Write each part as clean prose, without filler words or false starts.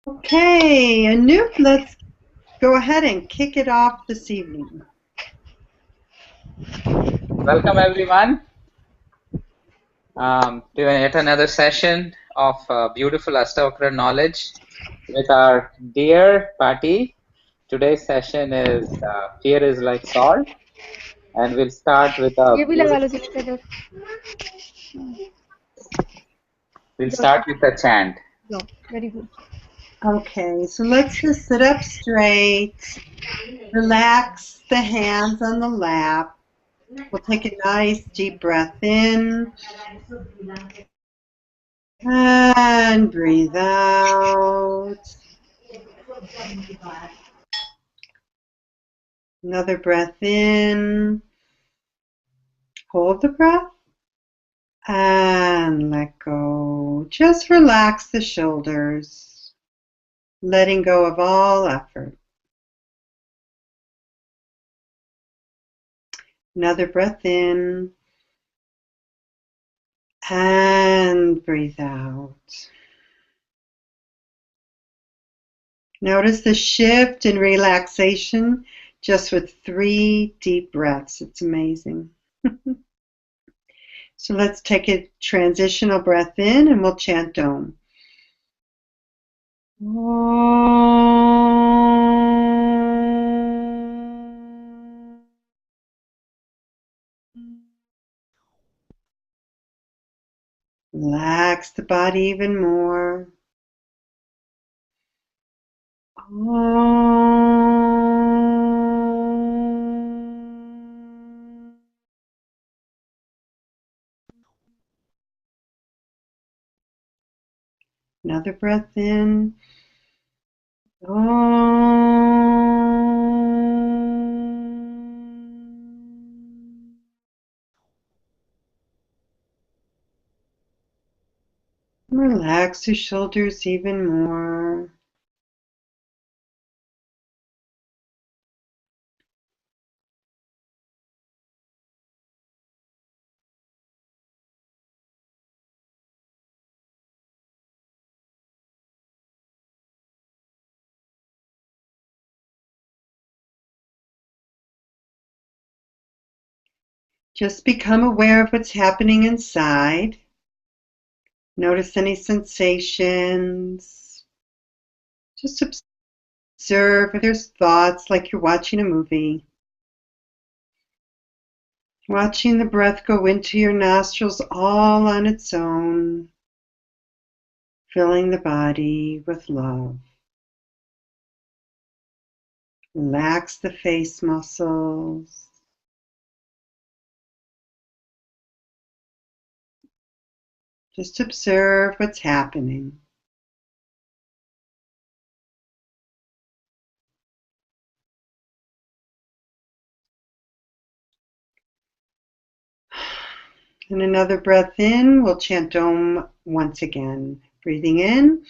Okay, Anoop, let's go ahead and kick it off this evening. Welcome everyone to yet another session of beautiful Ashtavakra knowledge with our dear Patti. Today's session is Fear is like salt, and we'll start with ये a भी लगा लो beautiful. जिसके अंदर We'll जाओ start with a chant. जाओ very good Okay, so let's just sit up straight, relax the hands on the lap. We'll take a nice deep breath in and breathe out. Another breath in, hold the breath and let go. Just relax the shoulders, letting go of all effort. Another breath in and breathe out. Notice the shift in relaxation just with 3 deep breaths. It's amazing. So let's take a transitional breath in and we'll chant Om. Relax the body even more. Another breath in. Relax your shoulders even more. Just become aware of what's happening inside. Notice any sensations. Just observe if there's thoughts like you're watching a movie. Watching the breath go into your nostrils all on its own, filling the body with love. Relax the face muscles. Just observe what's happening. And another breath in, we'll chant Om once again. Breathing in.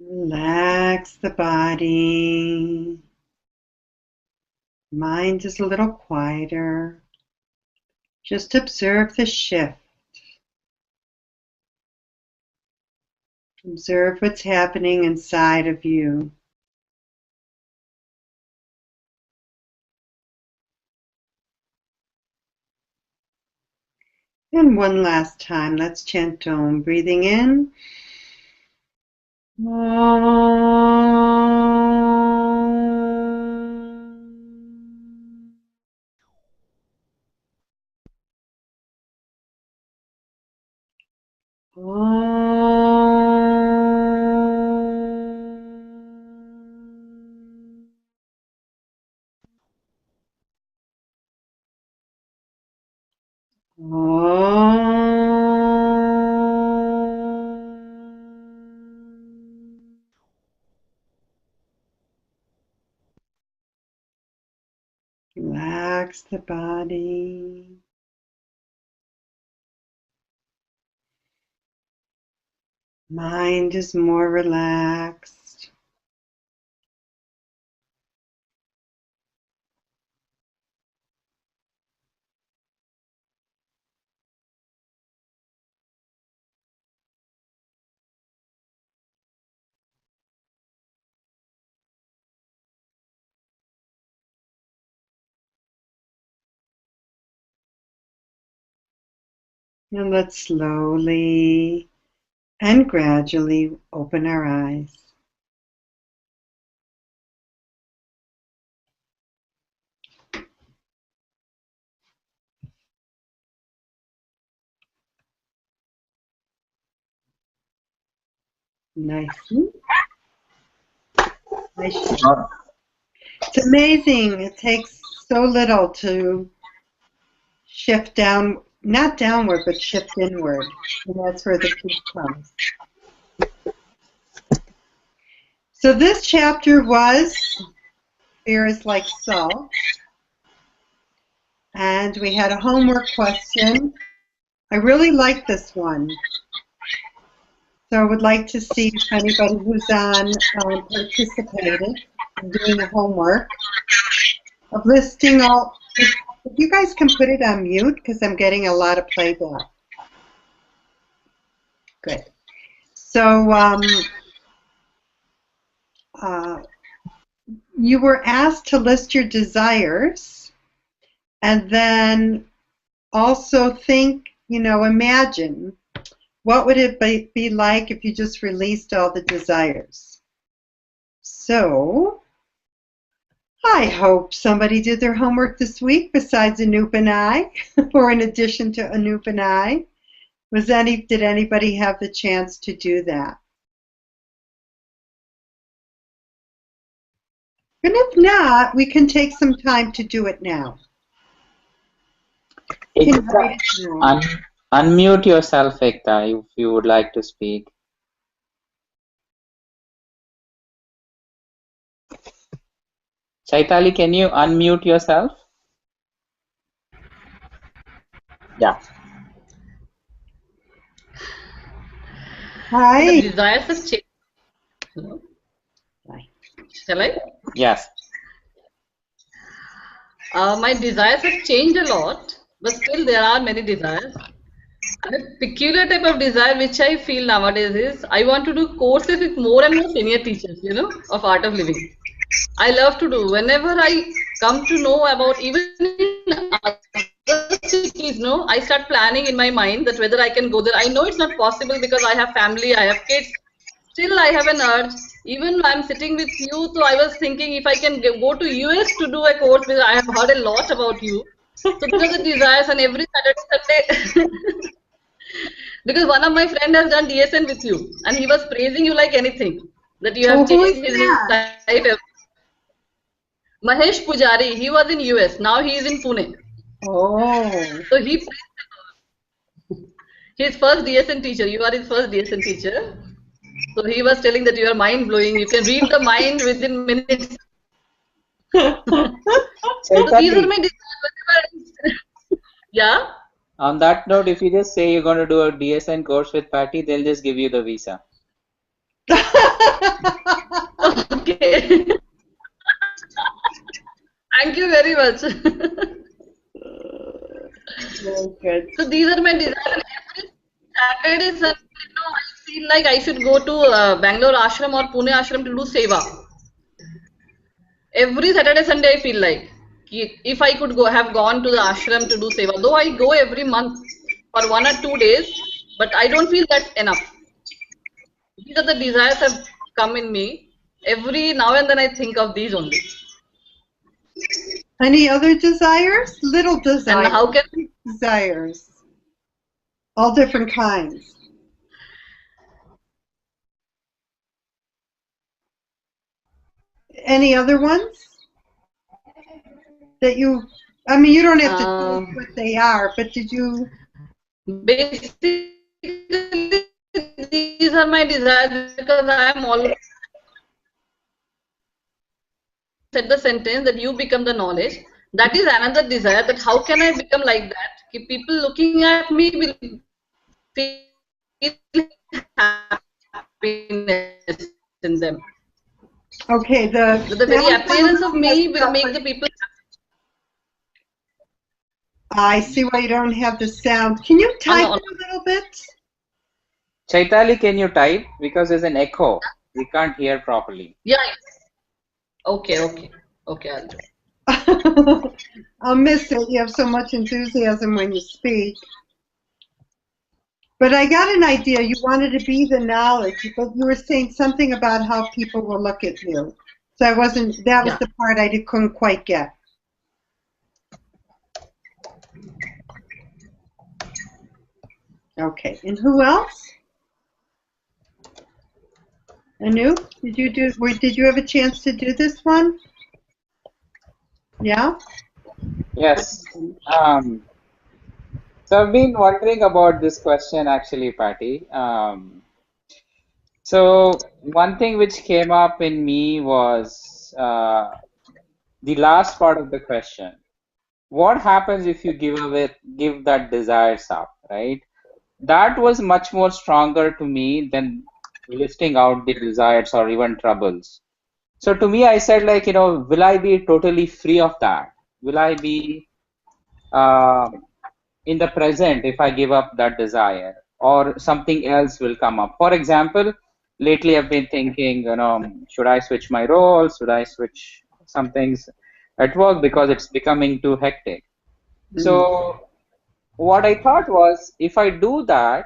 Relax the body. Mind is a little quieter. Just observe the shift. Observe what's happening inside of you. And one last time, let's chant Om. Breathing in. Relax the body. Mind is more relaxed. And let's slowly and gradually open our eyes. Nicely. Nice. It's amazing. It takes so little to shift down, not downward, but shift inward. And that's where the peace comes. So this chapter was Fear is Like Salt. And we had a homework question. I really like this one. So I would like to see if anybody who's on participated in doing the homework of listing all. If you guys can put it on mute because I'm getting a lot of playback. Good. So you were asked to list your desires and then also think, imagine what would it be like if you just released all the desires. So I hope somebody did their homework this week besides Anoop and I, or in addition to Anoop and I. Did anybody have the chance to do that? And if not, we can take some time to do it now. Unmute yourself, Ekta, if you would like to speak. Chaitali, can you unmute yourself? Yeah. Hi. The desires have changed. Hello? Hi. Shall I? Yes. My desires have changed a lot, but still there are many desires. And a peculiar type of desire which I feel nowadays is I want to do courses with more and more senior teachers, of art of living. I love to do. Whenever I come to know about even in other cities, I start planning in my mind that whether I can go there. I know it's not possible because I have family, I have kids. Still, I have an urge. Even I'm sitting with you, so I was thinking if I can go to US to do a course because I have heard a lot about you. So these are the desires, and every Saturday, Sunday. Because one of my friend has done DSN with you, and he was praising you like anything that you have changed his life. Mahesh Pujari, he was in US. Now he is in Pune. Oh. So he praised his first DSN teacher. You are his first DSN teacher. So he was telling that you are mind blowing. You can read the mind within minutes. So these are my desires. Yeah. On that note, if you just say you're going to do a DSN course with Patti, they'll just give you the visa. Okay. Thank you very much. Very good. So these are my desires. Every Saturday, Sunday, I feel like I should go to Bangalore ashram or Pune ashram to do seva. Every Saturday, Sunday, I feel like if I could have gone to the ashram to do seva, though I go every month for 1 or 2 days, but I don't feel that's enough. These are the desires have come in me. Every now and then I think of these only. Any other desires? Little desires. And how can desires? All different kinds. Any other ones that you? I mean, you don't have to tell us what they are, but did you? Basically, these are my desires because I am always said the sentence that you become the knowledge. That is another desire, that how can I become like that? If people looking at me will feel happiness in them. Okay, the The very sound kind appearance of of messed me will up, make but the people. I see why you don't have the sound. Can you Oh, type no, it a little bit? Chaitali, can you type? Because there's an echo. We can't hear properly. yeah. Okay, okay, okay. I'll do. I'll miss it. You have so much enthusiasm when you speak. But I got an idea. You wanted to be the knowledge, but you were saying something about how people will look at you. So I wasn't, that was Yeah. the part I couldn't quite get. Okay, and who else? Anu, did you have a chance to do this one? Yeah? Yes. So I've been wondering about this question actually, Patty. So one thing which came up in me was the last part of the question. What happens if you give that desires up, right? That was much more stronger to me than listing out the desires or even troubles. So to me, I said like, will I be totally free of that? Will I be uh, in the present if I give up that desire, or something else will come up? For example, lately I've been thinking, should I switch my role? Should I switch some things at work because it's becoming too hectic? So what I thought was, if I do that,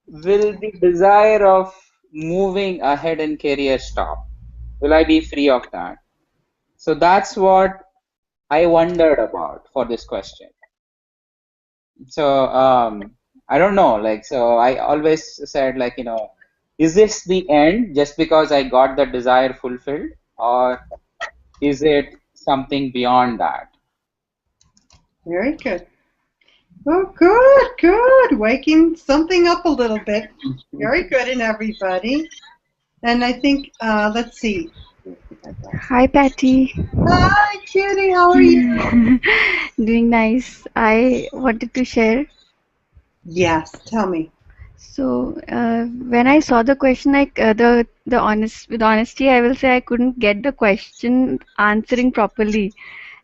will the desire of moving ahead in career stop? Will I be free of that? So that's what I wondered about for this question. So I don't know, like, so I always said, like, is this the end just because I got the desire fulfilled, or is it something beyond that? Very good. Oh, good, good. Waking something up a little bit. Very good in everybody. And I think, let's see. Hi, Patty. Hi, Kitty. How are you? Doing nice. I wanted to share. Yes, tell me. So, when I saw the question, like the honest with honesty, I will say I couldn't get the question answering properly,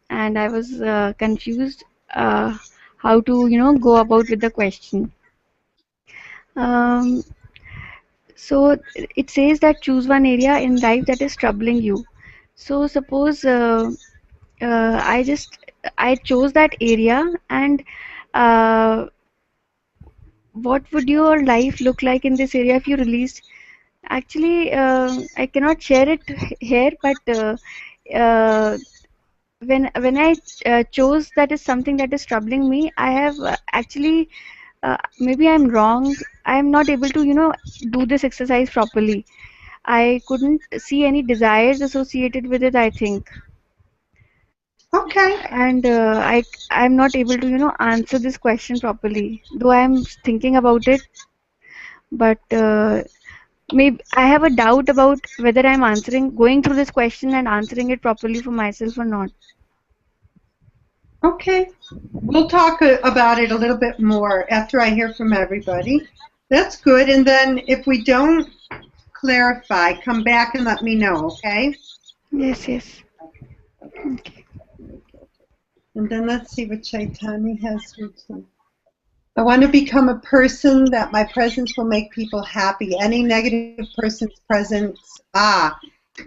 and I was confused how to go about with the question. Um, so it says that choose one area in life that is troubling you. So suppose I just I chose that area, and uh, what would your life look like in this area if you released? Actually, I cannot share it here, but uh, when I chose that is something that is troubling me, I have actually maybe I'm wrong. I'm not able to do this exercise properly. I couldn't see any desires associated with it, I think. Okay. And I'm not able to answer this question properly, though I'm thinking about it. But maybe I have a doubt about whether I'm answering going through this question and answering it properly for myself or not. Okay. We'll talk about it a little bit more after I hear from everybody. That's good. And then if we don't clarify, come back and let me know, okay? Yes. Okay. And then let's see what Chaitanya has written. I want to become a person that my presence will make people happy. Any negative person's presence, and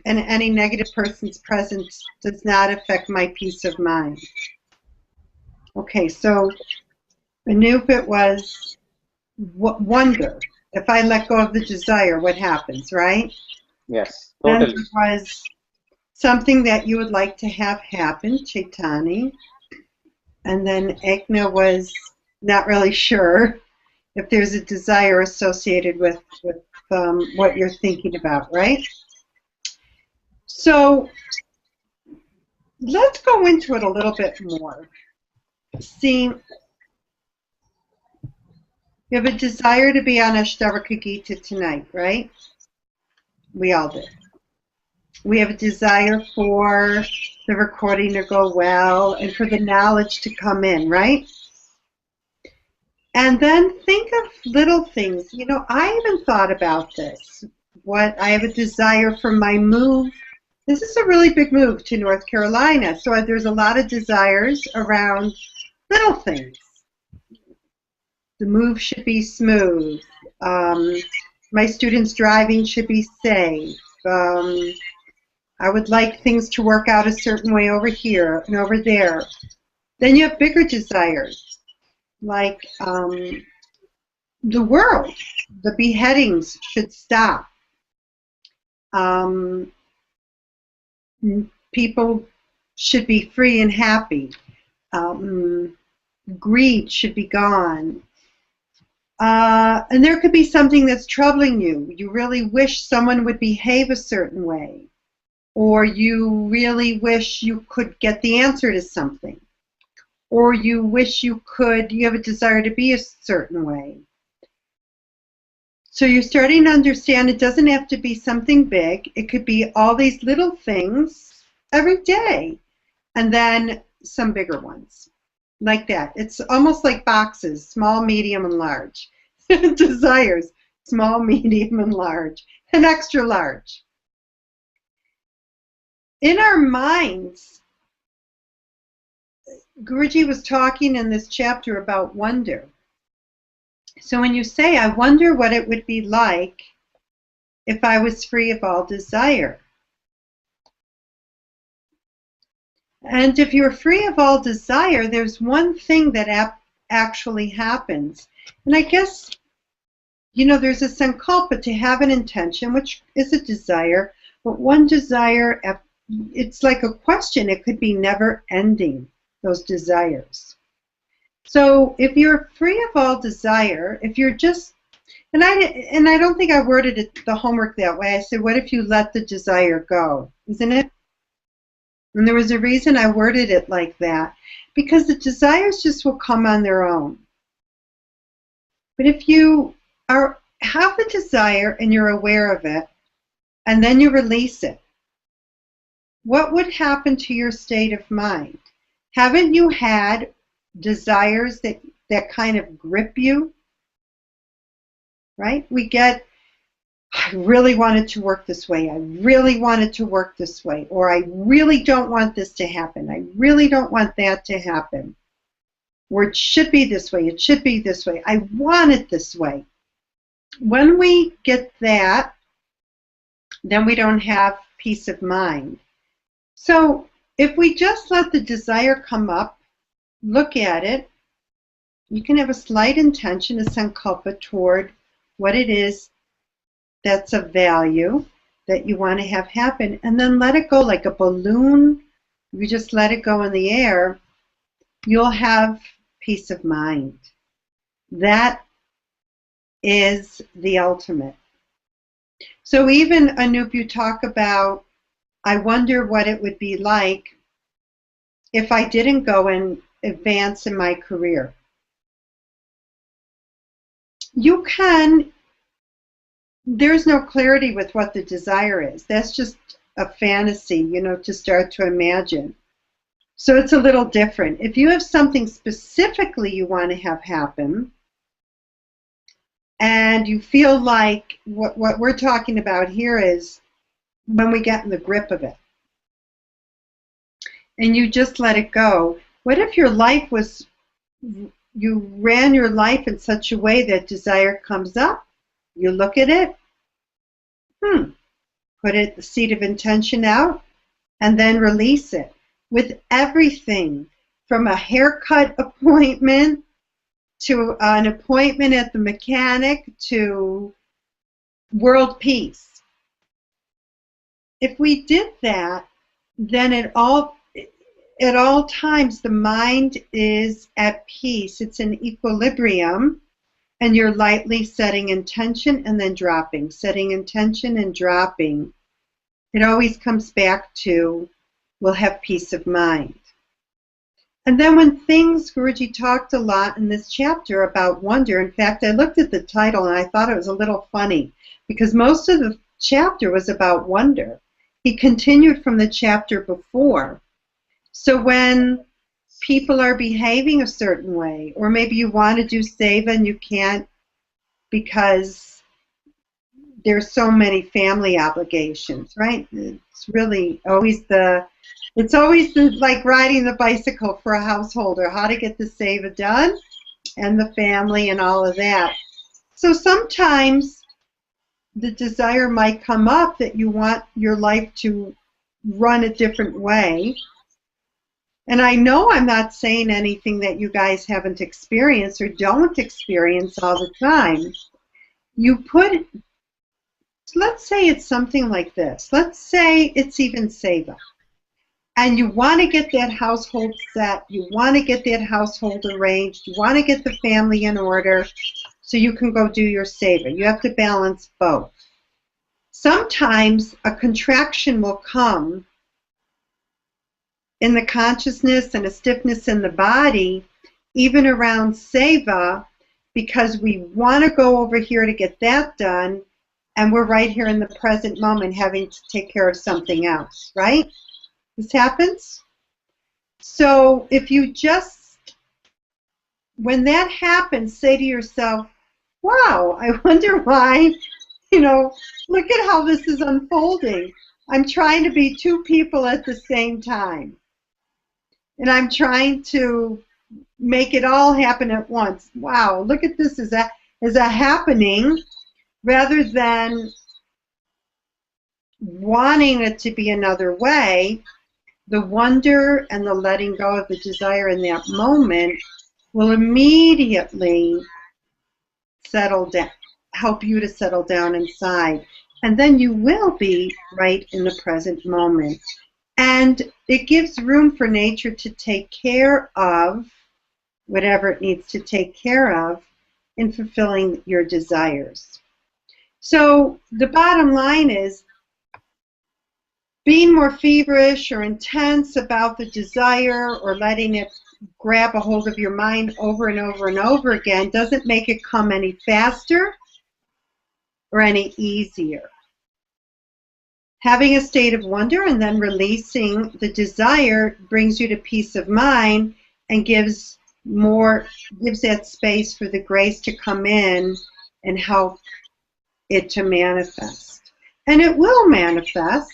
any negative person's presence does not affect my peace of mind. Okay, so Anupit was wonder. If I let go of the desire, what happens, right? Yes, Then totally. there was something that you would like to have happen, Chaitani. And then Ekna was not really sure if there's a desire associated with what you're thinking about, right? So let's go into it a little bit more. See, you have a desire to be on Ashtavakra Gita tonight, right? We all do. We have a desire for the recording to go well and for the knowledge to come in, right? And then think of little things. You know, I even thought about this. What I have a desire for my move. This is a really big move to North Carolina. So there's a lot of desires around little things. The move should be smooth. My students' driving should be safe. I would like things to work out a certain way over here and over there. Then you have bigger desires, like the world. The beheadings should stop. People should be free and happy. Greed should be gone. And there could be something that's troubling you. You really wish someone would behave a certain way. Or you really wish you could get the answer to something. Or you wish you have a desire to be a certain way. So you're starting to understand it doesn't have to be something big. It could be all these little things every day. And then some bigger ones. Like that. It's almost like boxes, small, medium, and large. Desires, small, medium, and large. And extra large. In our minds, Guruji was talking in this chapter about wonder. So when you say, I wonder what it would be like if I was free of all desire. And if you're free of all desire, there's one thing that actually happens. And I guess, you know, there's a sankalpa to have an intention, which is a desire. But one desire, it's like a question. It could be never ending, those desires. So if you're free of all desire, if you're just, and I don't think I worded it, the homework that way. I said, what if you let the desire go? Isn't it? And there was a reason I worded it like that, because the desires just will come on their own. But if you have the desire and you're aware of it, and then you release it, what would happen to your state of mind? Haven't you had desires that kind of grip you? Right? We get, I really want it to work this way. I really want it to work this way. Or I really don't want this to happen. I really don't want that to happen. Or it should be this way. It should be this way. I want it this way. When we get that, then we don't have peace of mind. So if we just let the desire come up, look at it, you can have a slight intention, a sankalpa toward what it is that's of value that you want to have happen, and then let it go like a balloon. You just let it go in the air, you'll have peace of mind. That is the ultimate. So even, Anup, you talk about, I wonder what it would be like if I didn't go and advance in my career. You can, there's no clarity with what the desire is. That's just a fantasy, you know, to start to imagine. So it's a little different. If you have something specifically you want to have happen, and you feel like what we're talking about here is when we get in the grip of it, and you just let it go. What if your life was, you ran your life in such a way that desire comes up, you look at it, put it, the seed of intention out, and then release it with everything from a haircut appointment to an appointment at the mechanic to world peace. If we did that, then at all times the mind is at peace. It's in equilibrium, and you're lightly setting intention and then dropping, setting intention and dropping. It always comes back to, we'll have peace of mind. And then when things, Guruji talked a lot in this chapter about wonder. In fact, I looked at the title and I thought it was a little funny because most of the chapter was about wonder. He continued from the chapter before So when people are behaving a certain way, or maybe you want to do seva and you can't because there's so many family obligations, right? It's really always like riding the bicycle for a householder, how to get the seva done and the family and all of that. So sometimes the desire might come up that you want your life to run a different way. And I know I'm not saying anything that you guys haven't experienced or don't experience all the time. Let's say it's something like this. Let's say it's even seva. And you want to get that household set. You want to get that household arranged. You want to get the family in order so you can go do your seva. You have to balance both. Sometimes a contraction will come in the consciousness and a stiffness in the body, even around seva, because we want to go over here to get that done, and we're right here in the present moment having to take care of something else, right? This happens. So if you just, when that happens, say to yourself, wow, I wonder why, look at how this is unfolding. I'm trying to be two people at the same time. And I'm trying to make it all happen at once. Wow, look at this as a happening rather than wanting it to be another way. The wonder and the letting go of the desire in that moment will immediately settle down, help you to settle down inside. And then you will be right in the present moment. And it gives room for nature to take care of whatever it needs to take care of in fulfilling your desires. So the bottom line is, being more feverish or intense about the desire or letting it grab a hold of your mind over and over and over again doesn't make it come any faster or any easier. Having a state of wonder and then releasing the desire brings you to peace of mind and gives that space for the grace to come in and help it to manifest. And it will manifest.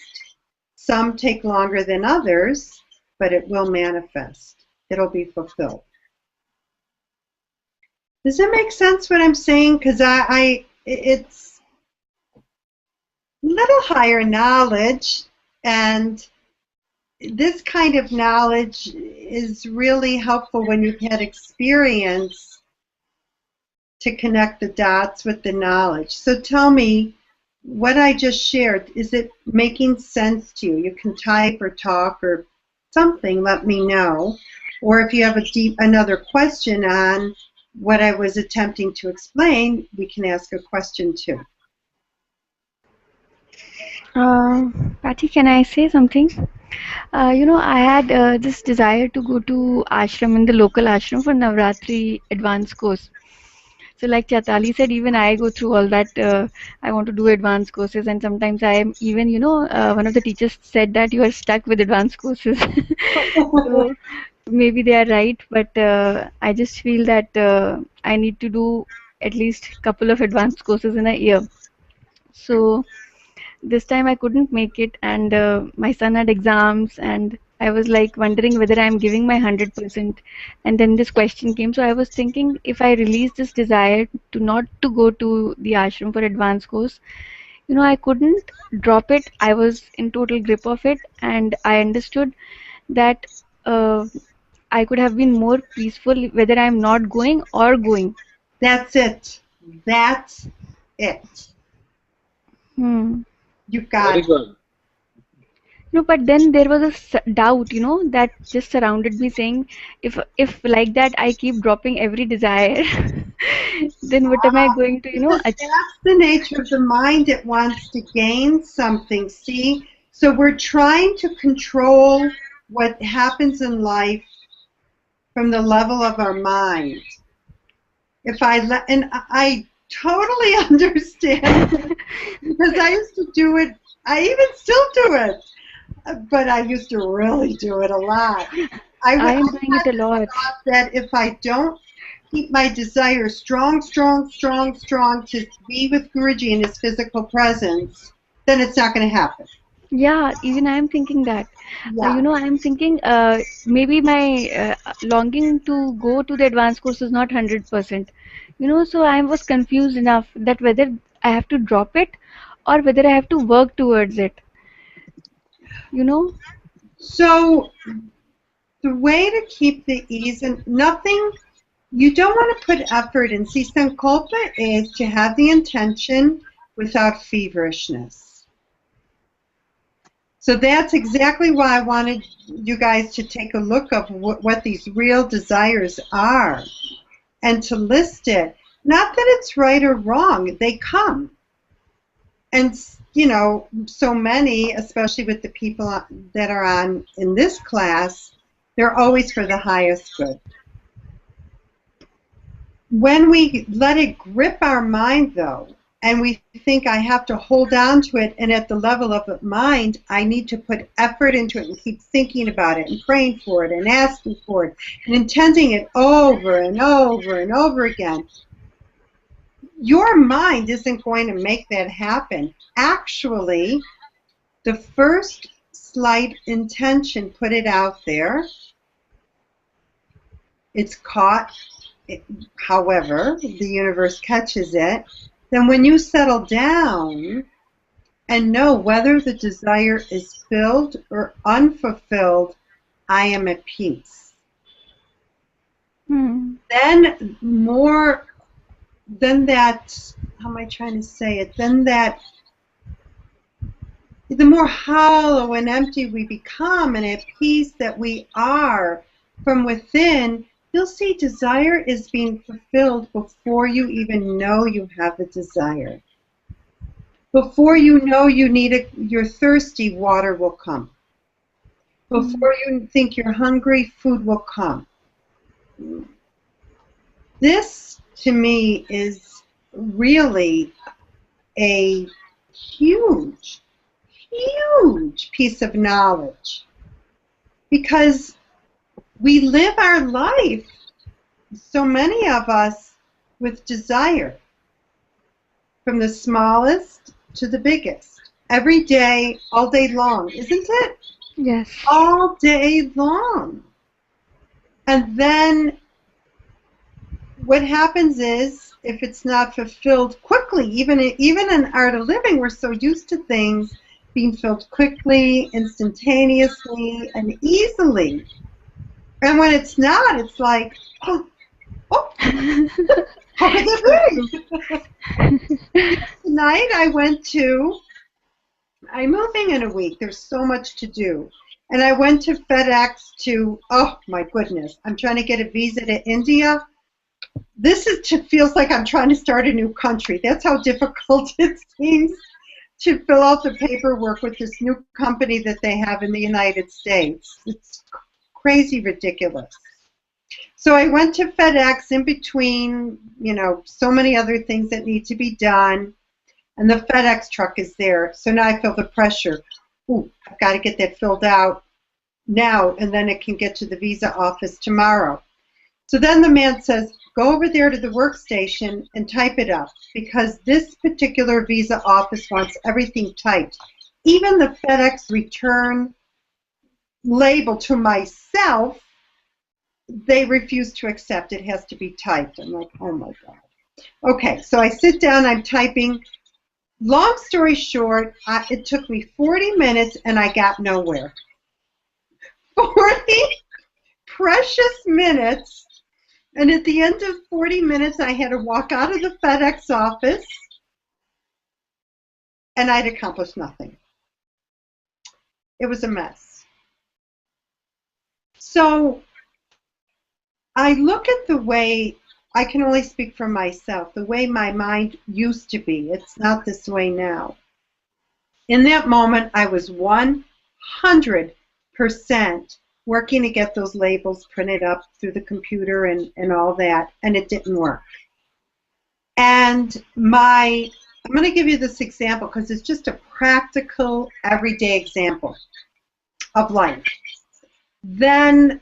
Some take longer than others, but it will manifest. It'll be fulfilled. Does it make sense what I'm saying? Because it's little higher knowledge, and this kind of knowledge is really helpful when you've had experience to connect the dots with the knowledge. So tell me, what I just shared, is it making sense to you? You can type or talk or something, let me know. Or if you have another question on what I was attempting to explain, we can ask a question too. Patty, can I say something? I had this desire to go to ashram, in the local ashram, for Navratri advanced course. So like Chatali said, even I go through all that. I want to do advanced courses, and sometimes I am even, one of the teachers said that you are stuck with advanced courses. So maybe they are right, but I just feel that I need to do at least a couple of advanced courses in a year. So this time I couldn't make it, and my son had exams, and I was like wondering whether I'm giving my 100%. And then this question came, so I was thinking, if I release this desire to not to go to the ashram for advanced course, I couldn't drop it. I was in total grip of it, and I understood that I could have been more peaceful whether I'm not going or going. That's it. That's it. You got Very it. good. No, but then there was a doubt, that just surrounded me, saying, if like that I keep dropping every desire, then what am I going to, That's the nature of the mind. It wants to gain something. See? So we're trying to control what happens in life from the level of our mind. And I totally understand because I used to do it. I even still do it. but I used to really do it a lot. I I am had doing it a the lot. thought that if I don't keep my desire strong, strong, strong, strong to be with Guruji in his physical presence, then it's not going to happen. Yeah, even I am thinking that. Yeah. I am thinking maybe my longing to go to the advanced course is not 100%. So I was confused enough that whether I have to drop it or whether I have to work towards it. You know? So the way to keep the ease and nothing, you don't want to put effort in. See, sankalpa is to have the intention without feverishness. So that's exactly why I wanted you guys to take a look of what these real desires are and to list it. Not that it's right or wrong, they come. And, so many, especially with the people that are on in this class, they're always for the highest good. When we let it grip our mind, though, and we think I have to hold on to it, and at the level of the mind, I need to put effort into it and keep thinking about it and praying for it and asking for it and intending it over and over and over again. Your mind isn't going to make that happen. Actually, the first slight intention, put it out there, it's caught. However, the universe catches it. Then when you settle down and know whether the desire is filled or unfulfilled, I am at peace. Then more than that, how am I trying to say it? Then that, the more hollow and empty we become and at peace that we are from within, you'll see desire is being fulfilled before you even know you have a desire. Before you know you need you're thirsty, water will come. Before you think you're hungry, food will come. This, to me, is really a huge piece of knowledge, because we live our life, so many of us, with desire, from the smallest to the biggest, every day, all day long, isn't it? Yes. All day long. And then what happens is, if it's not fulfilled quickly, even in Art of Living, we're so used to things being filled quickly, instantaneously, and easily. And when it's not, it's like, oh, how could that be? Tonight I'm moving in a week. There's so much to do. And I went to FedEx oh my goodness, I'm trying to get a visa to India. This feels like I'm trying to start a new country. That's how difficult it seems to fill out the paperwork with this new company that they have in the United States. It's crazy ridiculous. So I went to FedEx in between, so many other things that need to be done, and the FedEx truck is there. So now I feel the pressure. Ooh, I've got to get that filled out now, and then it can get to the visa office tomorrow. So then the man says, go over there to the workstation and type it up, because this particular visa office wants everything typed. Even the FedEx return label to myself, they refuse to accept. It has to be typed. I'm like, oh my God. Okay, so I sit down, I'm typing. Long story short, it took me 40 minutes and I got nowhere. 40 precious minutes. And at the end of 40 minutes, I had to walk out of the FedEx office, and I'd accomplished nothing. It was a mess. So I look at the way, I can only speak for myself, the way my mind used to be. It's not this way now. In that moment, I was 100% working to get those labels printed up through the computer and all that, and it didn't work. And I'm going to give you this example because it's just a practical, everyday example. of life. Then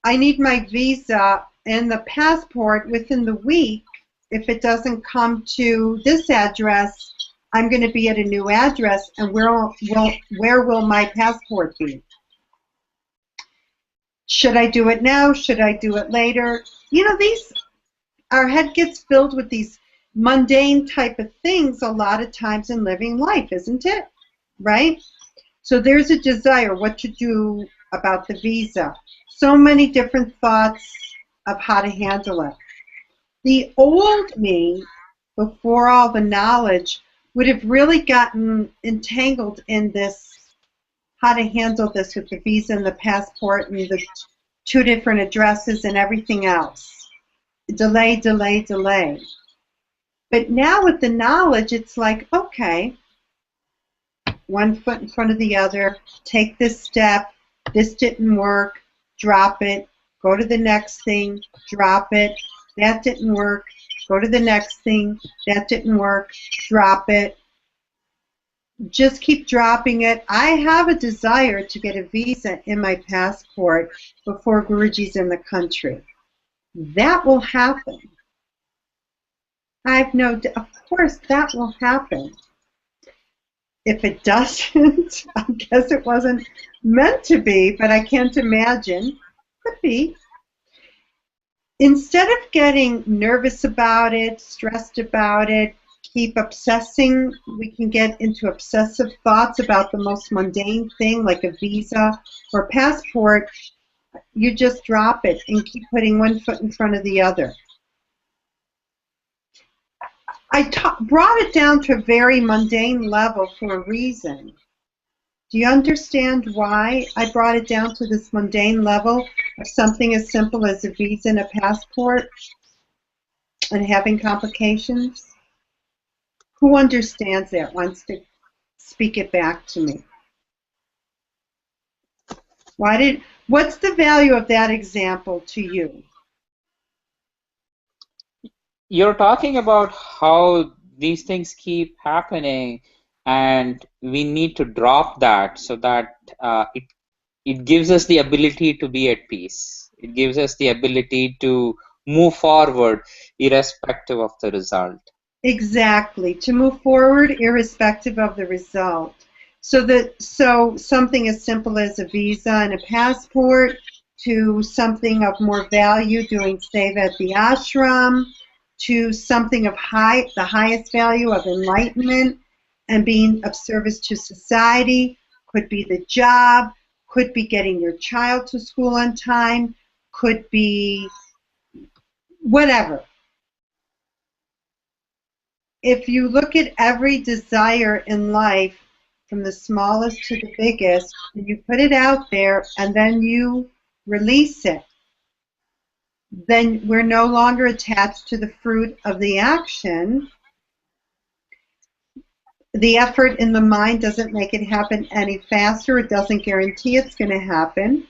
I need my visa and the passport within the week. If it doesn't come to this address, I'm going to be at a new address, and where will my passport be? Should I do it now? Should I do it later? You know, our head gets filled with these mundane type of things a lot of times in living life, isn't it? Right? So there's a desire, what to do about the visa. So many different thoughts of how to handle it. The old me, before all the knowledge, would have really gotten entangled in this, how to handle this with the visa and the passport and the two different addresses and everything else. Delay, delay, delay. But now with the knowledge, it's like, okay, one foot in front of the other, take this step, this didn't work, drop it, go to the next thing, drop it, that didn't work, go to the next thing, that didn't work, drop it. Just keep dropping it. I have a desire to get a visa in my passport before Guruji's in the country. That will happen. Of course that will happen. If it doesn't, I guess it wasn't meant to be, but I can't imagine. Could be. Instead of getting nervous about it, stressed about it, keep obsessing, we can get into obsessive thoughts about the most mundane thing like a visa or passport. You just drop it and keep putting one foot in front of the other. I brought it down to a very mundane level for a reason. Do you understand why I brought it down to this mundane level of something as simple as a visa and a passport and having complications? Who understands that, wants to speak it back to me? What's the value of that example to you? You're talking about how these things keep happening, and we need to drop that so that it gives us the ability to be at peace. It gives us the ability to move forward irrespective of the result. Exactly, to move forward irrespective of the result. So something as simple as a visa and a passport to something of more value, doing seva at the ashram, to something of the highest value of enlightenment and being of service to society, could be the job, could be getting your child to school on time, could be whatever. If you look at every desire in life, from the smallest to the biggest, and you put it out there and then you release it, then we're no longer attached to the fruit of the action. The effort in the mind doesn't make it happen any faster. It doesn't guarantee it's going to happen,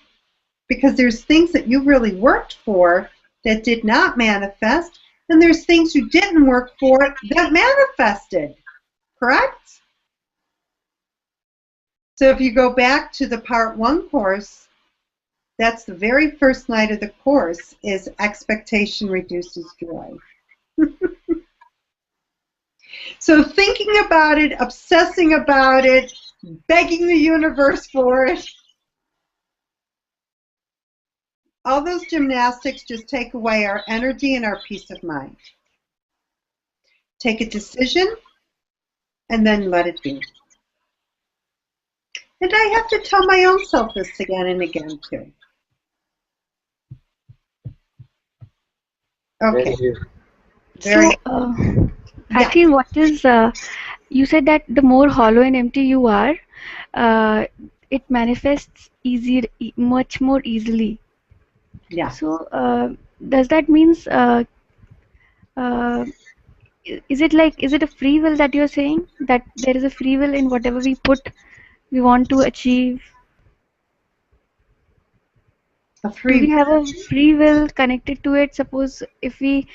because there's things that you really worked for that did not manifest, and there's things you didn't work for that manifested, correct? So if you go back to the Part 1 course, that's the very first night of the course, is expectation reduces joy. So thinking about it, obsessing about it, begging the universe for it, all those gymnastics just take away our energy and our peace of mind. Take a decision and then let it be. And I have to tell my own self this again and again too. Okay. I feel what is, you said that the more hollow and empty you are, it manifests much more easily. Yeah. So does that means, is it a free will that you're saying, that there is a free will in whatever we want to achieve? Do we have a free will connected to it? Suppose if we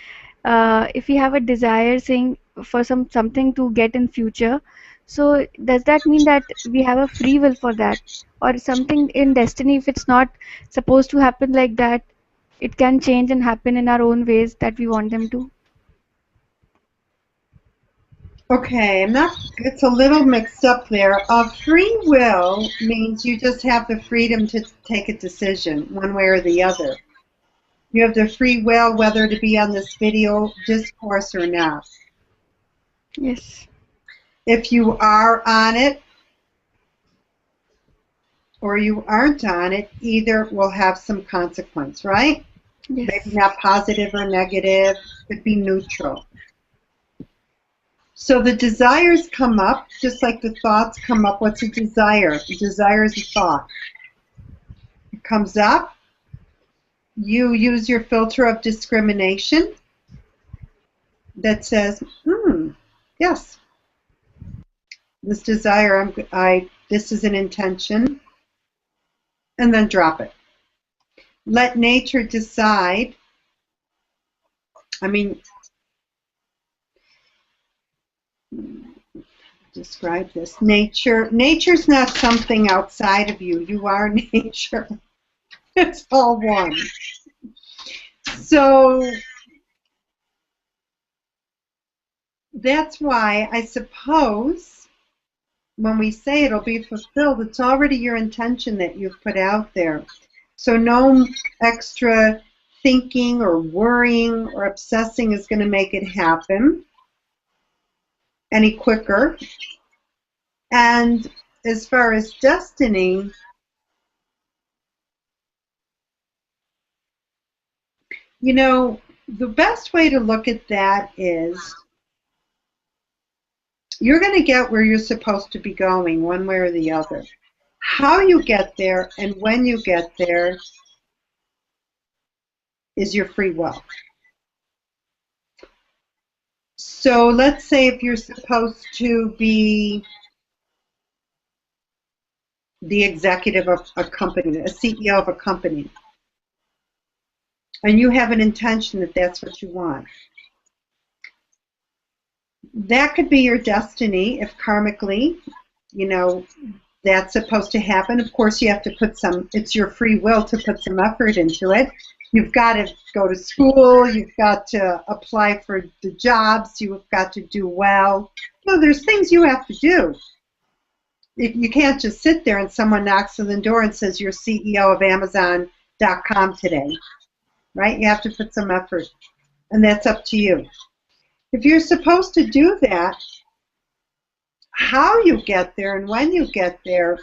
have a desire saying for something to get in future, So does that mean that we have a free will for that, or something in destiny, if it's not supposed to happen like that, it can change and happen in our own ways that we want them to? Okay, it's a little mixed up there. Free will means you just have the freedom to take a decision one way or the other. You have the free will whether to be on this video discourse or not. Yes. If you are on it or you aren't on it, either will have some consequence, right? Yes. Maybe not positive or negative, could be neutral. So the desires come up, just like the thoughts come up. What's a desire? A desire is a thought. It comes up. You use your filter of discrimination that says, yes, this desire, this is an intention, and then drop it. Let nature decide. I mean, describe this. Nature's not something outside of you. You are nature. It's all one. So that's why I suppose when we say it'll be fulfilled, it's already your intention that you've put out there. So no extra thinking or worrying or obsessing is going to make it happen any quicker. And as far as destiny, you know, the best way to look at that is you're going to get where you're supposed to be going one way or the other. How you get there and when you get there is your free will. So let's say if you're supposed to be the executive of a company, a CEO of a company, and you have an intention that that's what you want, that could be your destiny if karmically, you know, that's supposed to happen. Of course, you have to put it's your free will to put some effort into it. You've got to go to school, you've got to apply for the jobs, you've got to do well. No, there's things you have to do. You can't just sit there and someone knocks on the door and says you're CEO of Amazon.com today, right? You have to put some effort, and that's up to you. If you're supposed to do that, how you get there and when you get there,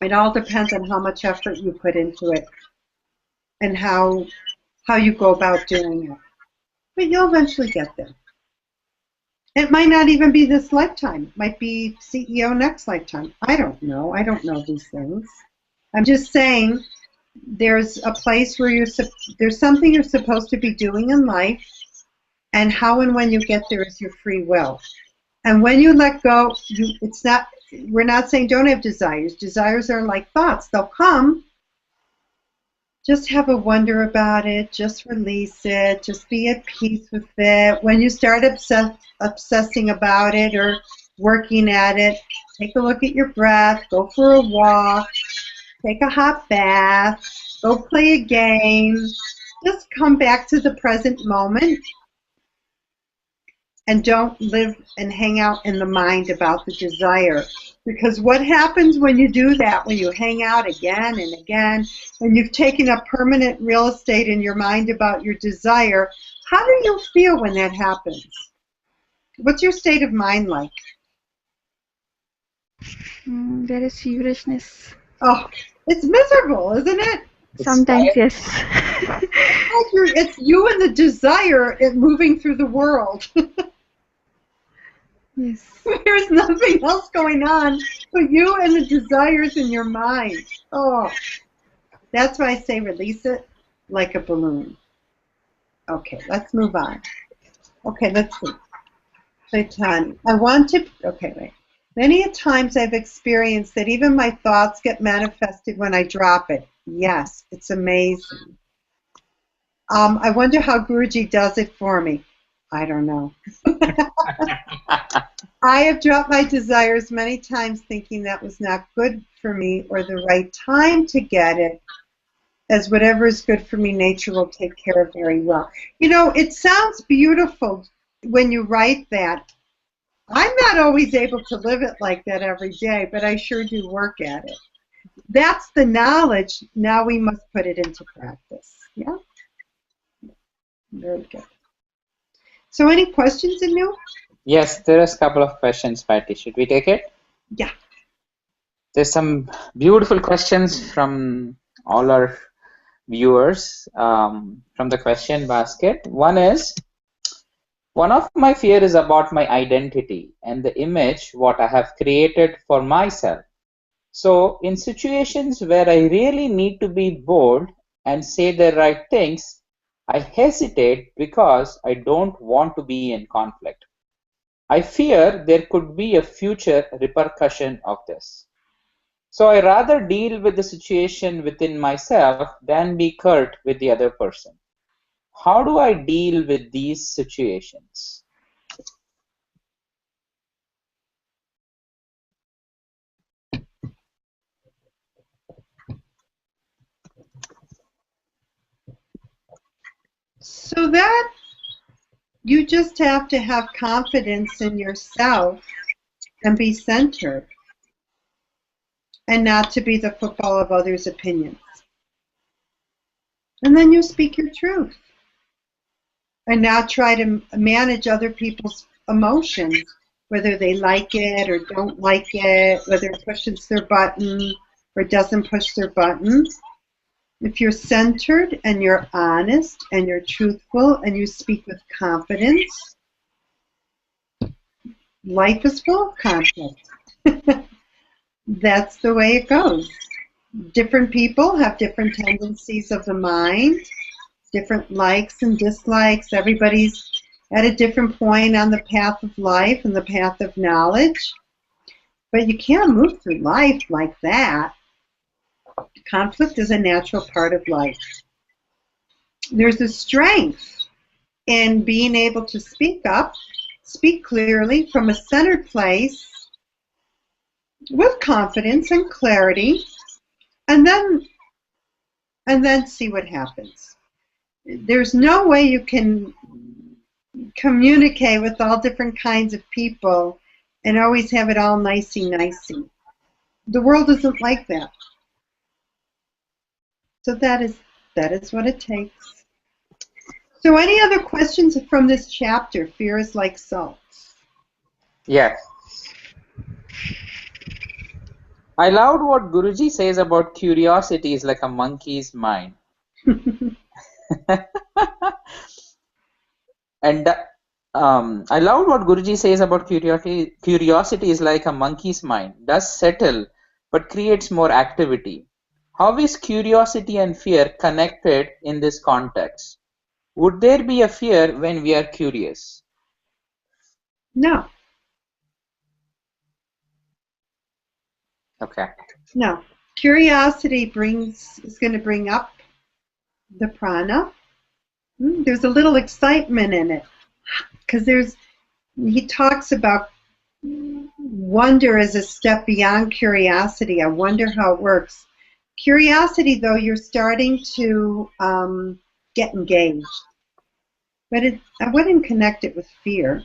it all depends on how much effort you put into it and how you go about doing it. But you'll eventually get there. It might not even be this lifetime. It might be CEO next lifetime. I don't know. I don't know these things. I'm just saying there's a place where there's something you're supposed to be doing in life, and how and when you get there is your free will. And when you let go, we're not saying don't have desires. Desires are like thoughts. They'll come. Just have a wonder about it. Just release it. Just be at peace with it. When you start obsessing about it or working at it, take a look at your breath. Go for a walk. Take a hot bath. Go play a game. Just come back to the present moment. And don't live and hang out in the mind about the desire. Because what happens when you do that, when you hang out again and again, and you've taken up permanent real estate in your mind about your desire, how do you feel when that happens? What's your state of mind like? There is feverishness. Oh, it's miserable, isn't it? Sometimes, yes. It's you and the desire moving through the world. Yes. There's nothing else going on but you and the desires in your mind. Oh, that's why I say release it like a balloon. Okay, let's move on. Okay, let's see. Satan, okay, wait. Many a times I've experienced that even my thoughts get manifested when I drop it. Yes, it's amazing. I wonder how Guruji does it for me. I don't know. I have dropped my desires many times thinking that was not good for me or the right time to get it, as whatever is good for me, nature will take care of very well. You know, it sounds beautiful when you write that. I'm not always able to live it like that every day, but I sure do work at it. That's the knowledge. Now we must put it into practice. Yeah? Very good. So any questions, Anu? Yes, there is a couple of questions, Patty. Should we take it? Yeah. There's some beautiful questions from all our viewers from the question basket. One is, one of my fear is about my identity and the image what I have created for myself. So in situations where I really need to be bold and say the right things, I hesitate because I don't want to be in conflict. I fear there could be a future repercussion of this. So I rather deal with the situation within myself than be curt with the other person. How do I deal with these situations? So that you just have to have confidence in yourself and be centered and not to be the football of others' opinions. And then you speak your truth and not try to manage other people's emotions, whether they like it or don't like it, whether it pushes their button or doesn't push their button. If you're centered and you're honest and you're truthful and you speak with confidence, life is full of conflict. That's the way it goes. Different people have different tendencies of the mind, different likes and dislikes. Everybody's at a different point on the path of life and the path of knowledge. But you can't move through life like that. Conflict is a natural part of life. There's a strength in being able to speak up, speak clearly from a centered place with confidence and clarity, and then see what happens. There's no way you can communicate with all different kinds of people and always have it all nicey-nicey. The world isn't like that. So that is what it takes. So any other questions from this chapter? Fear is like salt. Yes. I loved what Guruji says about curiosity is like a monkey's mind. And I loved what Guruji says about curiosity. Curiosity is like a monkey's mind, does settle, but creates more activity. How is curiosity and fear connected in this context? Would there be a fear when we are curious? No. Okay. No. Curiosity is going to bring up the prana. There's a little excitement in it because he talks about wonder as a step beyond curiosity. I wonder how it works. Curiosity, though, you're starting to get engaged. But I wouldn't connect it with fear.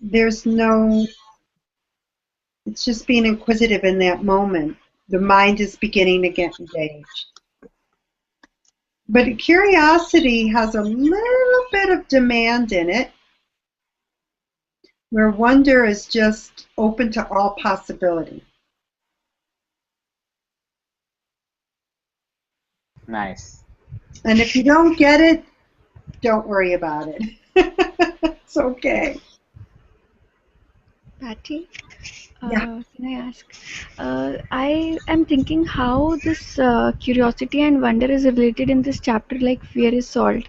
It's just being inquisitive in that moment. The mind is beginning to get engaged. But curiosity has a little bit of demand in it, where wonder is just open to all possibility. Nice. And if you don't get it, don't worry about it. It's okay. Patty, Yeah. can I ask? I am thinking how this curiosity and wonder is related in this chapter, like fear is salt.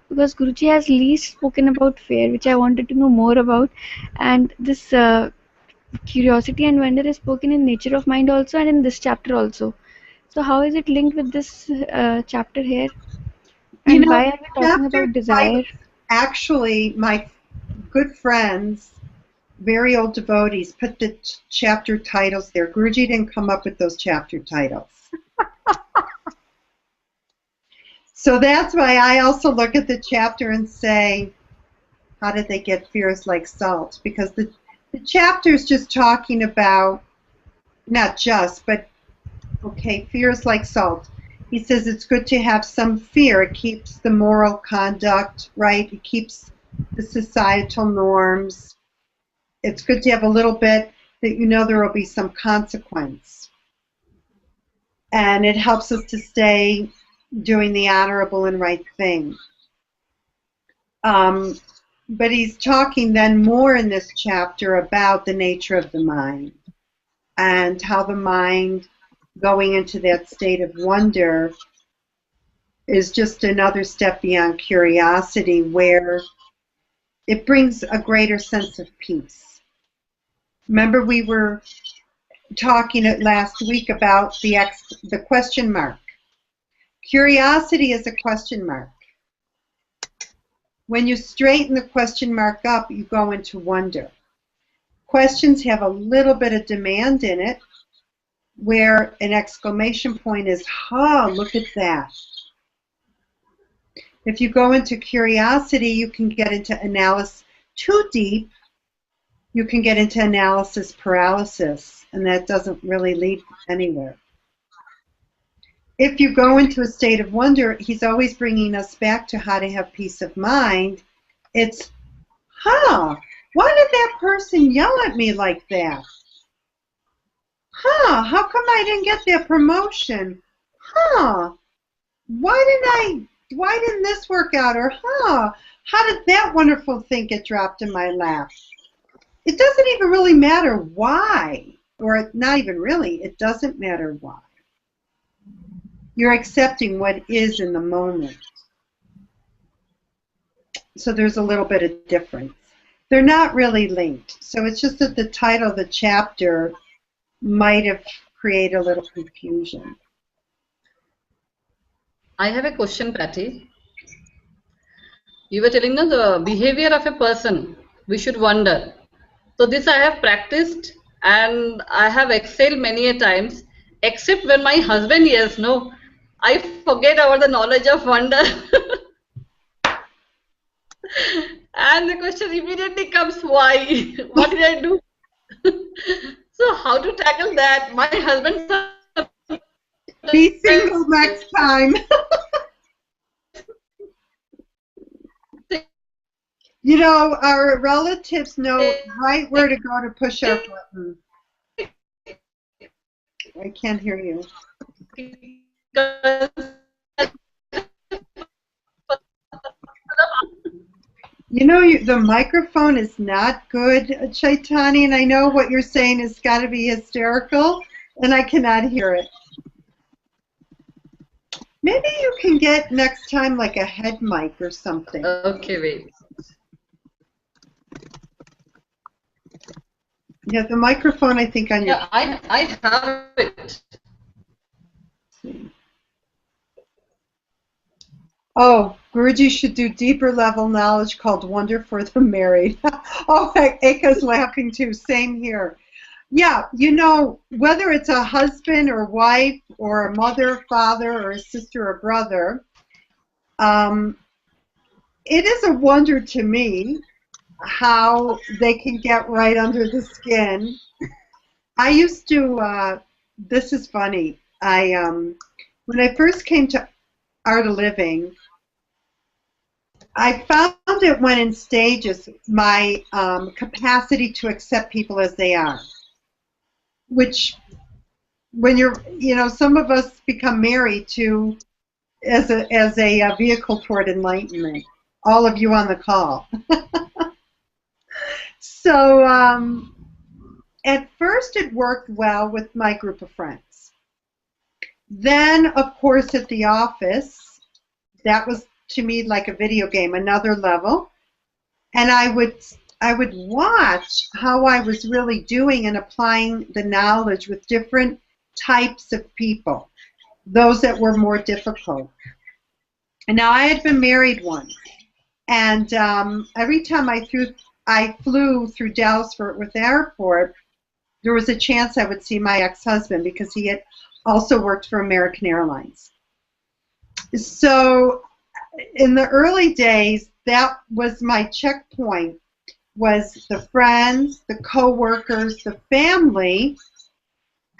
Because Guruji has least spoken about fear, which I wanted to know more about. And this curiosity and wonder is spoken in Nature of Mind also and in this chapter also. So how is it linked with this chapter here? You And know, why are we talking chapter about desire? actually, my good friends, very old devotees, put the chapter titles there. Guruji didn't come up with those chapter titles. So that's why I also look at the chapter and say, how did they get fears like salt? Because the chapter is just talking about, not just, but okay, fears like salt. He says it's good to have some fear. It keeps the moral conduct right. It keeps the societal norms. It's good to have a little bit that you know there will be some consequence. And it helps us to stay doing the honorable and right thing. But he's talking then more in this chapter about the nature of the mind and how the mind going into that state of wonder is just another step beyond curiosity, where it brings a greater sense of peace. Remember, we were talking last week about the question mark. Curiosity is a question mark. When you straighten the question mark up, you go into wonder. Questions have a little bit of demand in it, where an exclamation point is, "Ha, look at that." If you go into curiosity, you can get into analysis too deep. You can get into analysis paralysis, and that doesn't really lead anywhere. If you go into a state of wonder, he's always bringing us back to how to have peace of mind. It's, why did that person yell at me like that? How come I didn't get that promotion? Why didn't this work out? Or, how did that wonderful thing get dropped in my lap? It doesn't even really matter why, or not even really, it doesn't matter why. You're accepting what is in the moment. So there's a little bit of difference. They're not really linked. So it's just that the title of the chapter might have created a little confusion. I have a question, Patty. You were telling us the behavior of a person, we should wonder. So this I have practiced and I have excelled many a times, except when my husband yells, no, I forget about the knowledge of wonder. And the question immediately comes, why? What did I do? So how to tackle that? My husband. Be single next time. You know, our relatives know right where to go to push our button. I can't hear you. You know, the microphone is not good, Chaitanya, and I know what you're saying has got to be hysterical, and I cannot hear it. Maybe you can get next time like a head mic or something. Okay, wait. Yeah, the microphone, I think, on your... Yeah, I have it. Oh, Guruji should do deeper level knowledge called Wonder for the Married. Oh, Eka's laughing too. Same here. Yeah, you know, whether it's a husband or wife or a mother, father, or a sister or brother, it is a wonder to me how they can get right under the skin. I used to, this is funny, when I first came to Art of Living, I found it went in stages, my capacity to accept people as they are, which when you're, you know, some of us become married to as a vehicle toward enlightenment, all of you on the call. So at first it worked well with my group of friends. Then, of course, at the office, that was to me like a video game, another level. And I would watch how I was really doing and applying the knowledge with different types of people, those that were more difficult. And now I had been married once, and every time I flew through Dallas-Fort Worth Airport, there was a chance I would see my ex-husband because he had also worked for American Airlines. So in the early days, that was my checkpoint, was the friends, the co-workers, the family,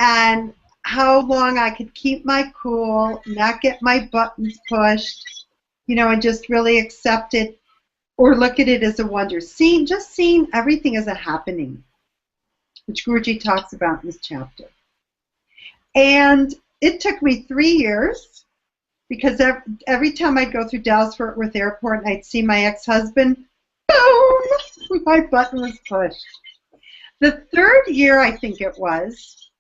and how long I could keep my cool, not get my buttons pushed, and just really accept it or look at it as a wonder. Just seeing everything as a happening, which Guruji talks about in this chapter. And it took me 3 years because every time I'd go through Dallas-Fort Worth Airport and I'd see my ex-husband, boom, my button was pushed. The 3rd year, I think it was,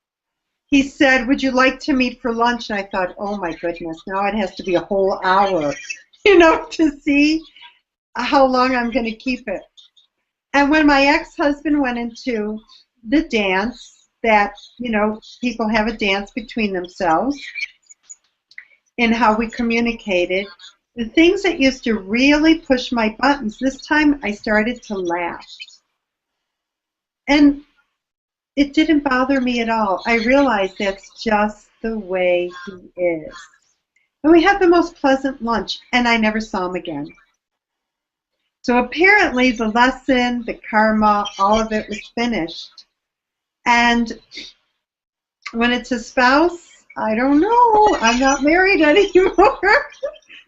he said, would you like to meet for lunch? And I thought, oh my goodness, now it has to be a whole hour, to see how long I'm going to keep it. And when my ex-husband went into the dance, that, people have a dance between themselves, and how we communicated, the things that used to really push my buttons, this time I started to laugh. And it didn't bother me at all. I realized that's just the way he is. And we had the most pleasant lunch, and I never saw him again. So apparently the lesson, the karma, all of it was finished. And when it's a spouse, I don't know. I'm not married anymore.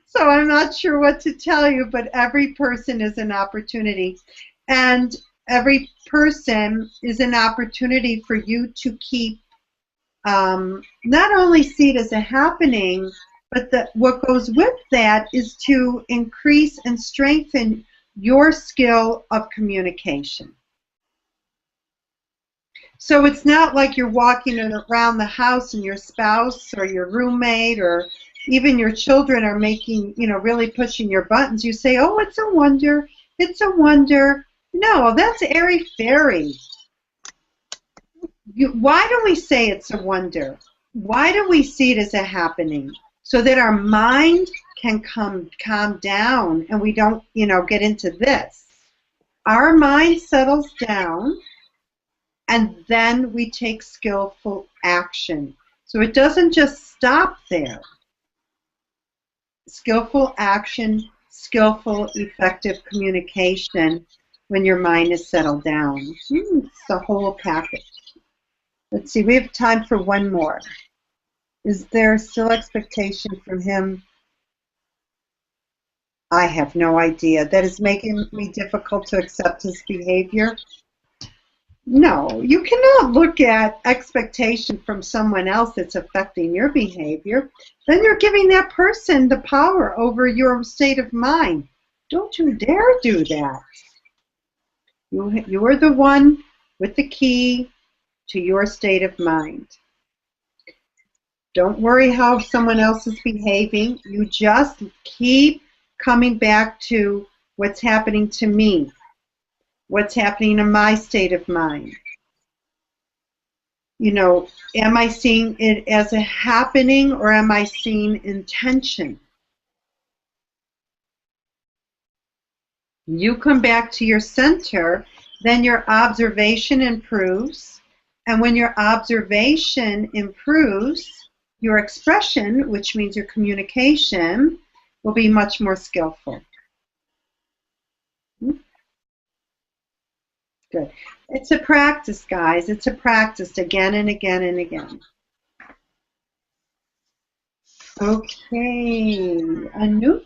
So I'm not sure what to tell you, but every person is an opportunity. And every person is an opportunity for you to keep, not only see it as a happening, but what goes with that is to increase and strengthen your skill of communication. So it's not like you're walking around the house and your spouse or your roommate or even your children are making, really pushing your buttons. You say, oh, it's a wonder, it's a wonder. No, that's airy-fairy. Why do we say it's a wonder? Why do we see it as a happening? So that our mind can calm down and we don't, get into this. Our mind settles down and then we take skillful action. So it doesn't just stop there. Skillful action, skillful, effective communication when your mind is settled down. It's the whole package. Let's see, we have time for one more. Is there still expectation from him? I have no idea. That is making me difficult to accept his behavior. No, you cannot look at expectation from someone else that's affecting your behavior. Then you're giving that person the power over your state of mind. Don't you dare do that. You are the one with the key to your state of mind. Don't worry how someone else is behaving. You just keep coming back to what's happening to me. What's happening in my state of mind? Am I seeing it as a happening or am I seeing intention? You come back to your center, then your observation improves. And when your observation improves, your expression, which means your communication, will be much more skillful. Good. It's a practice, guys. It's a practice again and again and again. Okay. Anu?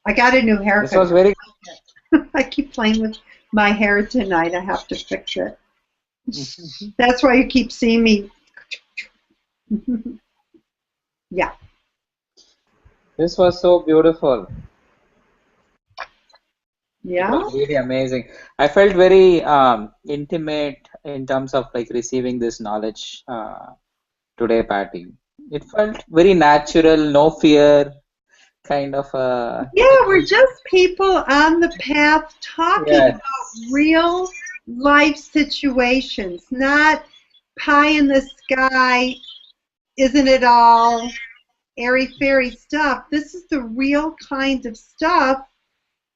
I got a new haircut. This was very I keep playing with my hair tonight. I have to fix it. That's why you keep seeing me. Yeah. This was so beautiful. Yeah. It was really amazing. I felt very intimate in terms of receiving this knowledge today, Patti. It felt very natural, no fear, kind of. Yeah, we're just people on the path talking about real life situations, not pie in the sky, isn't it all? airy-fairy stuff. This is the real kind of stuff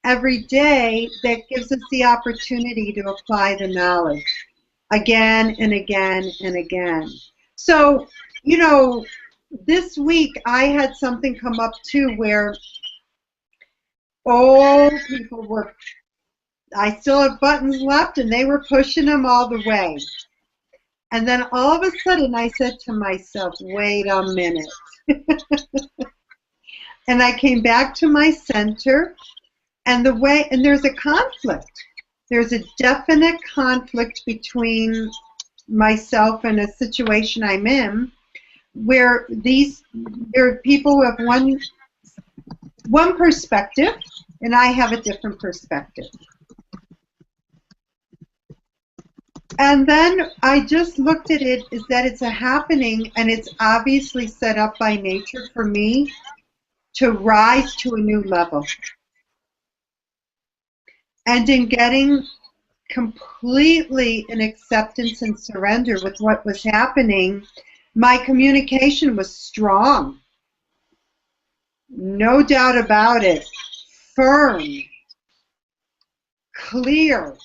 every day that gives us the opportunity to apply the knowledge again and again and again. So, you know, this week I had something come up too where all people were, I still have buttons left and they were pushing them all the way. And then all of a sudden I said to myself, wait a minute. And I came back to my center, and there's a conflict. There's a definite conflict between myself and a situation I'm in where there are people who have one perspective and I have a different perspective. And then I just looked at it as that it's a happening, and it's obviously set up by nature for me to rise to a new level. And in getting completely in acceptance and surrender with what was happening, my communication was strong. No doubt about it. Firm. Clear.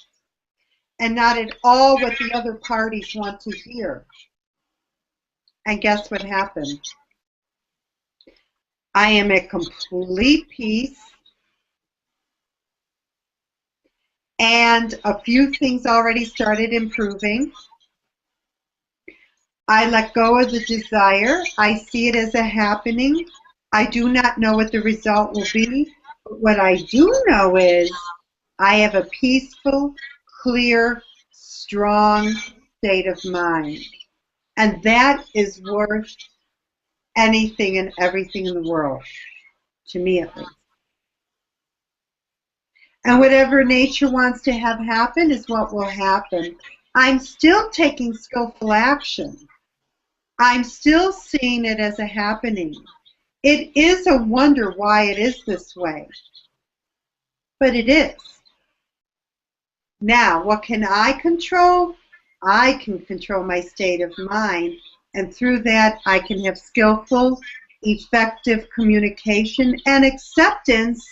And not at all what the other parties want to hear. And guess what happened? I am at complete peace, and a few things already started improving. I let go of the desire. I see it as a happening. I do not know what the result will be, but what I do know is I have a peaceful, clear, strong state of mind. And that is worth anything and everything in the world, to me at least. And whatever nature wants to have happen is what will happen. I'm still taking skillful action. I'm still seeing it as a happening. It is a wonder why it is this way. But it is. Now, what can I control? I can control my state of mind, and through that I can have skillful, effective communication and acceptance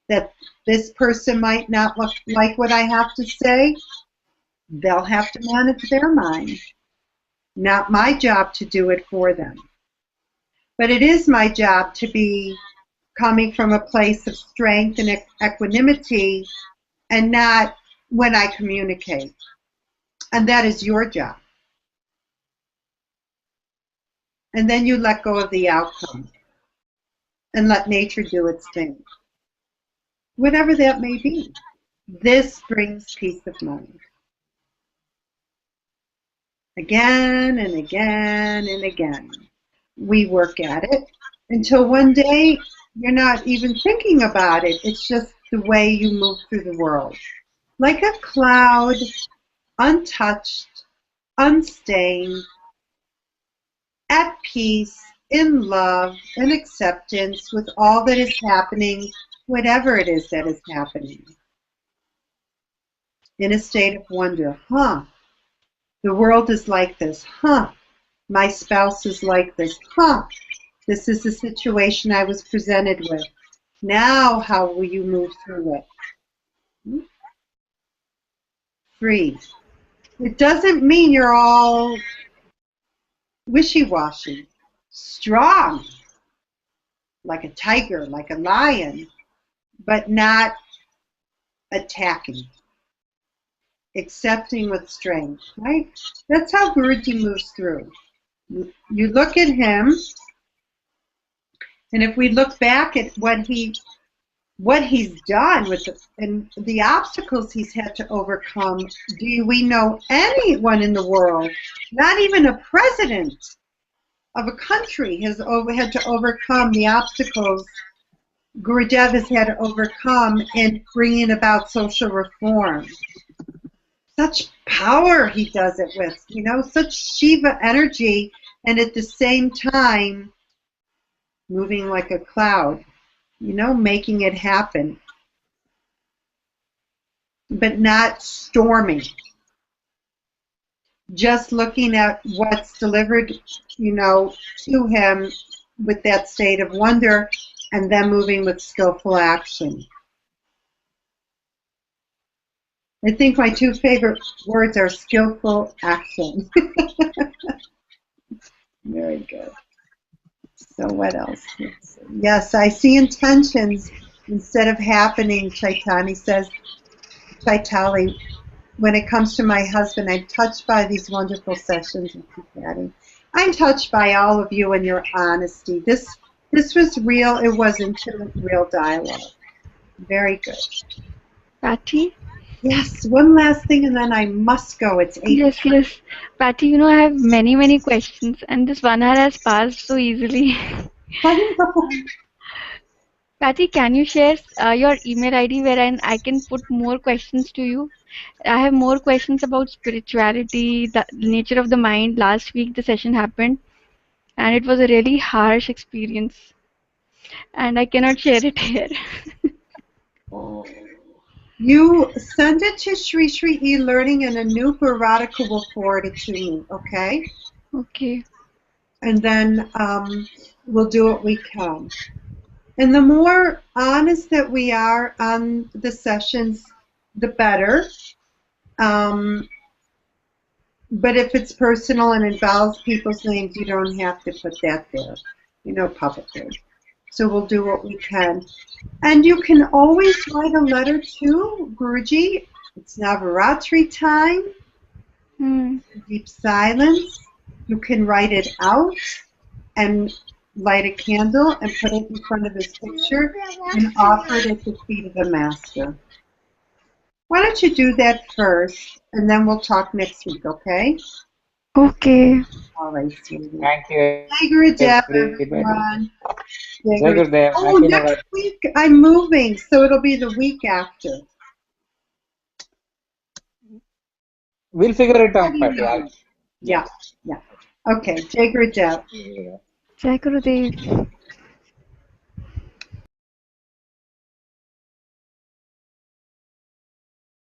that this person might not like what I have to say. They'll have to manage their mind. Not my job to do it for them. But it is my job to be coming from a place of strength and equanimity, and not when I communicate. And that is your job. And then you let go of the outcome and let nature do its thing. Whatever that may be. This brings peace of mind. Again and again and again. We work at it until one day you're not even thinking about it. It's just the way you move through the world. Like a cloud, untouched, unstained, at peace, in love, and acceptance with all that is happening, whatever it is that is happening. In a state of wonder, the world is like this, my spouse is like this, this is the situation I was presented with. Now how will you move through it? Free. It doesn't mean you're all wishy-washy. Strong, like a tiger, like a lion, but not attacking. Accepting with strength, right? That's how Guruji moves through. You look at him, and if we look back at what he's done with the obstacles he's had to overcome, do we know anyone in the world, not even a president of a country, has had to overcome the obstacles Gurudev has had to overcome in bringing about social reform? Such power he does it with, such Shiva energy, and at the same time moving like a cloud, making it happen, but not storming. Just looking at what's delivered, to him with that state of wonder, and then moving with skillful action. I think my two favorite words are skillful action. Very good. So what else? Yes, I see intentions instead of happening, Chaitani says. Chaitali, when it comes to my husband, I'm touched by these wonderful sessions with you, Patty. I'm touched by all of you and your honesty. This was real. It was intimate, real dialogue. Very good. Patty? Yes, one last thing and then I must go. It's 8. Yes, yes. Patty, you know, I have many, many questions, and this 1 hour has passed so easily. I know. Patty, can you share your email ID where I can put more questions to you? I have more questions about spirituality, the nature of the mind. Last week the session happened, and it was a really harsh experience, and I cannot share it here. You send it to Shri Shri e-learning and Anup or Radhika will forward it to me, okay? Okay. And then we'll do what we can. And the more honest that we are on the sessions, the better. But if it's personal and involves people's names, you don't have to put that there, publicly. So we'll do what we can. And you can always write a letter to Guruji. It's Navaratri time, deep silence. You can write it out and light a candle and put it in front of his picture and offer it at the feet of the master. Why don't you do that first, and then we'll talk next week, okay? Okay. All right, sweetie. Thank you. Jai Gurudev, everyone. Jai Gurudev. Oh, next week I'm moving, so it'll be the week after. We'll figure it out, Patti. Yeah. Okay, Jai Gurudev. Jai Gurudev.